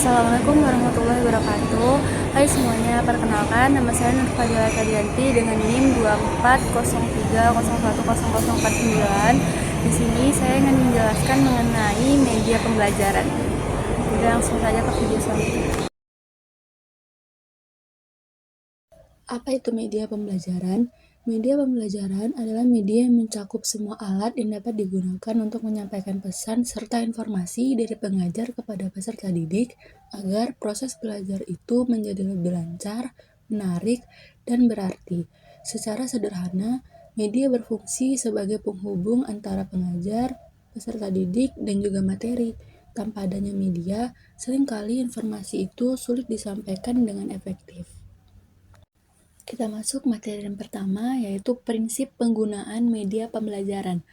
Assalamualaikum warahmatullahi wabarakatuh. Hai semuanya, perkenalkan nama saya Nur Fadila Kadianti dengan NIM 2403010049. Di sini saya ingin menjelaskan mengenai media pembelajaran. Udah langsung saja ke video selanjutnya. Apa itu media pembelajaran? Media pembelajaran adalah media yang mencakup semua alat yang dapat digunakan untuk menyampaikan pesan serta informasi dari pengajar kepada peserta didik agar proses belajar itu menjadi lebih lancar, menarik, dan berarti. Secara sederhana, media berfungsi sebagai penghubung antara pengajar, peserta didik, dan juga materi. Tanpa adanya media, seringkali informasi itu sulit disampaikan dengan efektif. Kita masuk materi yang pertama, yaitu prinsip penggunaan media pembelajaran.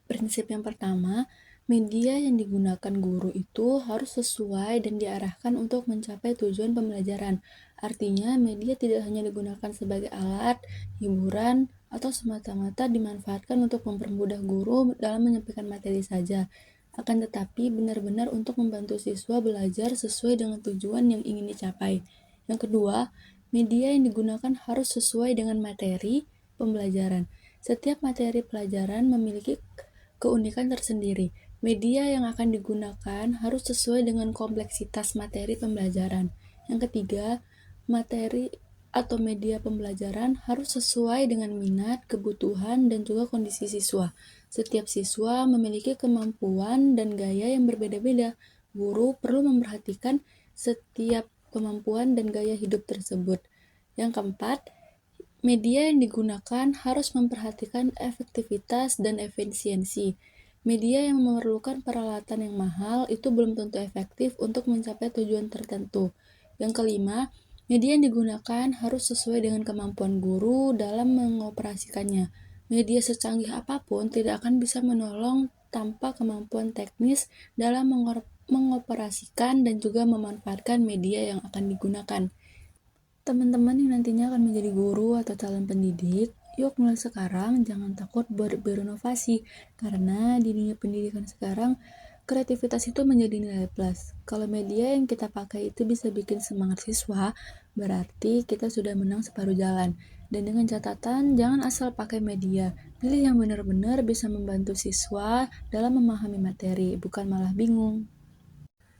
Prinsip yang pertama, media yang digunakan guru itu harus sesuai dan diarahkan untuk mencapai tujuan pembelajaran. Artinya, media tidak hanya digunakan sebagai alat, hiburan, atau semata-mata dimanfaatkan untuk mempermudah guru dalam menyampaikan materi saja. Akan tetapi, benar-benar untuk membantu siswa belajar sesuai dengan tujuan yang ingin dicapai. Yang kedua, media yang digunakan harus sesuai dengan materi pembelajaran. Setiap materi pelajaran memiliki keunikan tersendiri. Media yang akan digunakan harus sesuai dengan kompleksitas materi pembelajaran. Yang ketiga, materi atau media pembelajaran harus sesuai dengan minat, kebutuhan, dan juga kondisi siswa. Setiap siswa memiliki kemampuan dan gaya yang berbeda-beda. Guru perlu memperhatikan setiap kemampuan dan gaya hidup tersebut. Yang keempat, media yang digunakan harus memperhatikan efektivitas dan efisiensi. Media yang memerlukan peralatan yang mahal itu belum tentu efektif untuk mencapai tujuan tertentu. Yang kelima, media yang digunakan harus sesuai dengan kemampuan guru dalam mengoperasikannya. Media secanggih apapun tidak akan bisa menolong tanpa kemampuan teknis dalam mengoperasikan dan juga memanfaatkan media yang akan digunakan. Teman-teman yang nantinya akan menjadi guru atau calon pendidik, yuk mulai sekarang jangan takut berinovasi, karena di dunia pendidikan sekarang, kreativitas itu menjadi nilai plus. Kalau media yang kita pakai itu bisa bikin semangat siswa, berarti kita sudah menang separuh jalan. Dan dengan catatan, jangan asal pakai media, pilih yang benar-benar bisa membantu siswa dalam memahami materi, bukan malah bingung.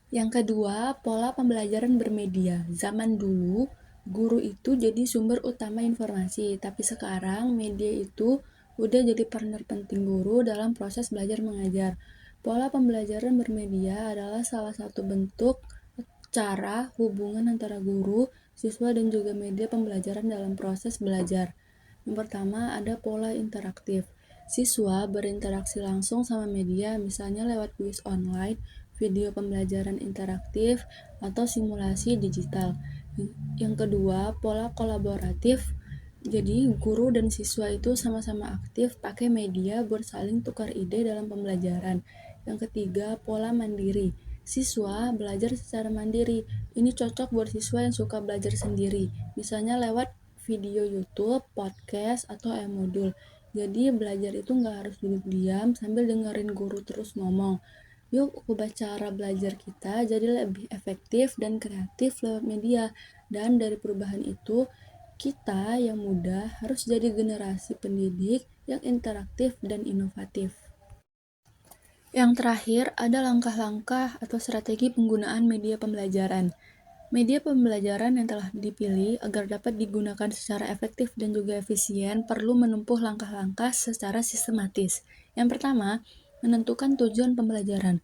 Yang kedua, pola pembelajaran bermedia. Zaman dulu, guru itu jadi sumber utama informasi, tapi sekarang media itu udah jadi partner penting guru dalam proses belajar mengajar. Pola pembelajaran bermedia adalah salah satu bentuk cara hubungan antara guru, siswa, dan juga media pembelajaran dalam proses belajar. Yang pertama, ada pola interaktif. Siswa berinteraksi langsung sama media, misalnya lewat kuis online, video pembelajaran interaktif, atau simulasi digital. Yang kedua, pola kolaboratif. Jadi, guru dan siswa itu sama-sama aktif pakai media buat saling tukar ide dalam pembelajaran. Yang ketiga, pola mandiri. Siswa belajar secara mandiri. Ini cocok buat siswa yang suka belajar sendiri, misalnya lewat video YouTube, podcast, atau e-modul. Jadi belajar itu nggak harus duduk diam sambil dengerin guru terus ngomong. Yuk ubah cara belajar kita jadi lebih efektif dan kreatif lewat media. Dan dari perubahan itu, kita yang muda harus jadi generasi pendidik yang interaktif dan inovatif. Yang terakhir, ada langkah-langkah atau strategi penggunaan media pembelajaran. Media pembelajaran yang telah dipilih agar dapat digunakan secara efektif dan juga efisien perlu menempuh langkah-langkah secara sistematis. Yang pertama, menentukan tujuan pembelajaran.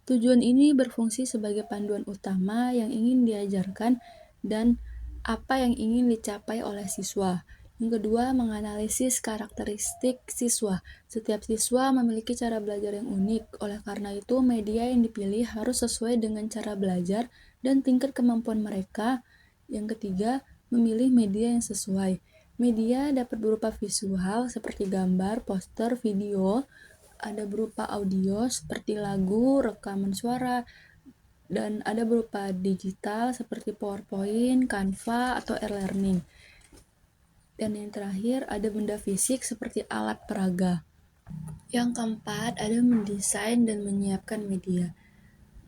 Tujuan ini berfungsi sebagai panduan utama yang ingin diajarkan dan apa yang ingin dicapai oleh siswa. Yang kedua, menganalisis karakteristik siswa. Setiap siswa memiliki cara belajar yang unik, oleh karena itu media yang dipilih harus sesuai dengan cara belajar dan tingkat kemampuan mereka. Yang ketiga, memilih media yang sesuai. Media dapat berupa visual seperti gambar, poster, video, ada berupa audio seperti lagu, rekaman suara, dan ada berupa digital seperti PowerPoint, Canva, atau e-learning. Dan yang terakhir ada benda fisik seperti alat peraga. Yang keempat ada mendesain dan menyiapkan media.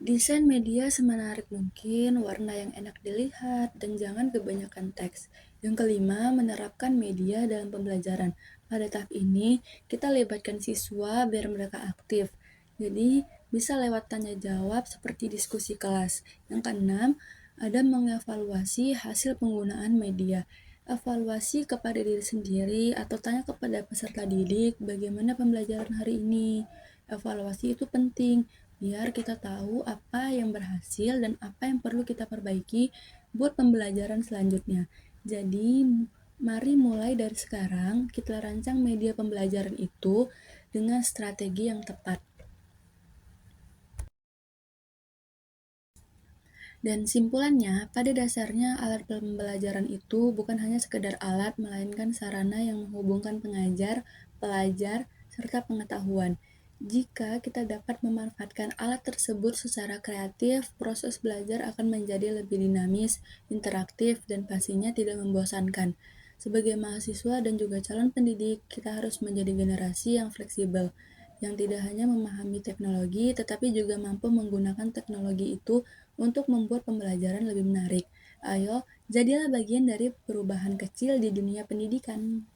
Desain media semenarik mungkin, warna yang enak dilihat, dan jangan kebanyakan teks. Yang kelima, menerapkan media dalam pembelajaran. Pada tahap ini, kita libatkan siswa biar mereka aktif. Jadi, bisa lewat tanya jawab seperti diskusi kelas. Yang keenam, ada mengevaluasi hasil penggunaan media. Evaluasi kepada diri sendiri atau tanya kepada peserta didik bagaimana pembelajaran hari ini. Evaluasi itu penting biar kita tahu apa yang berhasil dan apa yang perlu kita perbaiki buat pembelajaran selanjutnya. Jadi, mari mulai dari sekarang kita rancang media pembelajaran itu dengan strategi yang tepat. Dan simpulannya, pada dasarnya alat pembelajaran itu bukan hanya sekedar alat, melainkan sarana yang menghubungkan pengajar, pelajar, serta pengetahuan. Jika kita dapat memanfaatkan alat tersebut secara kreatif, proses belajar akan menjadi lebih dinamis, interaktif, dan pastinya tidak membosankan. Sebagai mahasiswa dan juga calon pendidik, kita harus menjadi generasi yang fleksibel, yang tidak hanya memahami teknologi, tetapi juga mampu menggunakan teknologi itu untuk membuat pembelajaran lebih menarik. Ayo, jadilah bagian dari perubahan kecil di dunia pendidikan.